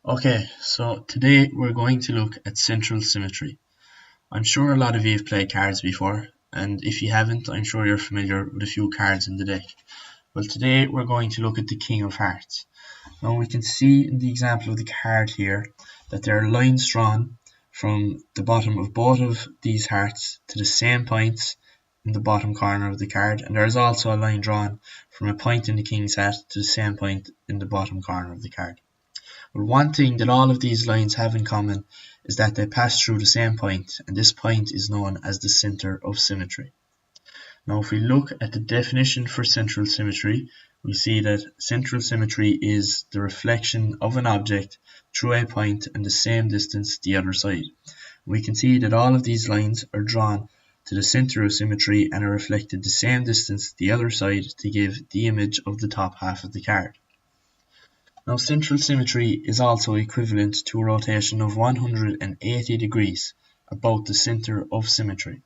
Okay, so today we're going to look at central symmetry. I'm sure a lot of you have played cards before, and if you haven't, I'm sure you're familiar with a few cards in the deck. Well, today we're going to look at the King of Hearts. Now we can see in the example of the card here that there are lines drawn from the bottom of both of these hearts to the same points in the bottom corner of the card, and there is also a line drawn from a point in the King's hat to the same point in the bottom corner of the card. But one thing that all of these lines have in common is that they pass through the same point, and this point is known as the center of symmetry. Now if we look at the definition for central symmetry, we see that central symmetry is the reflection of an object through a point and the same distance the other side. We can see that all of these lines are drawn to the center of symmetry and are reflected the same distance the other side to give the image of the top half of the card. Now central symmetry is also equivalent to a rotation of 180 degrees about the center of symmetry.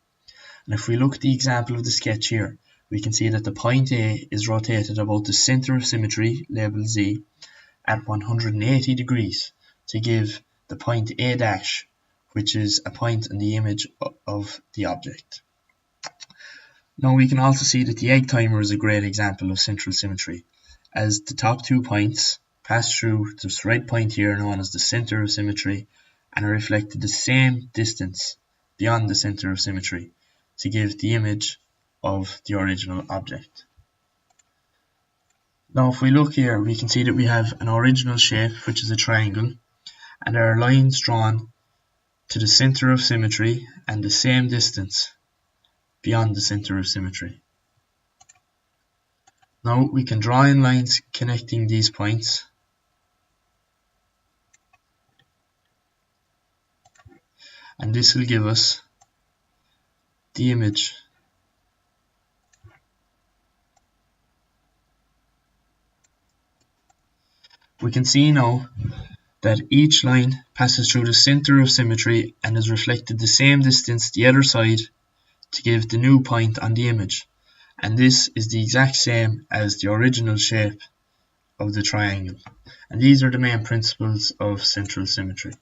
And if we look at the example of the sketch here, we can see that the point A is rotated about the center of symmetry, labeled Z, at 180 degrees to give the point A dash, which is a point in the image of the object. Now we can also see that the egg timer is a great example of central symmetry, as the top 2 points pass through this red point here known as the center of symmetry and are reflected the same distance beyond the center of symmetry to give the image of the original object. Now if we look here, we can see that we have an original shape, which is a triangle, and there are lines drawn to the center of symmetry and the same distance beyond the center of symmetry. Now we can draw in lines connecting these points, and this will give us the image we can see now that each line passes through the center of symmetry and is reflected the same distance the other side to give the new point on the image, and this is the exact same as the original shape of the triangle. And these are the main principles of central symmetry.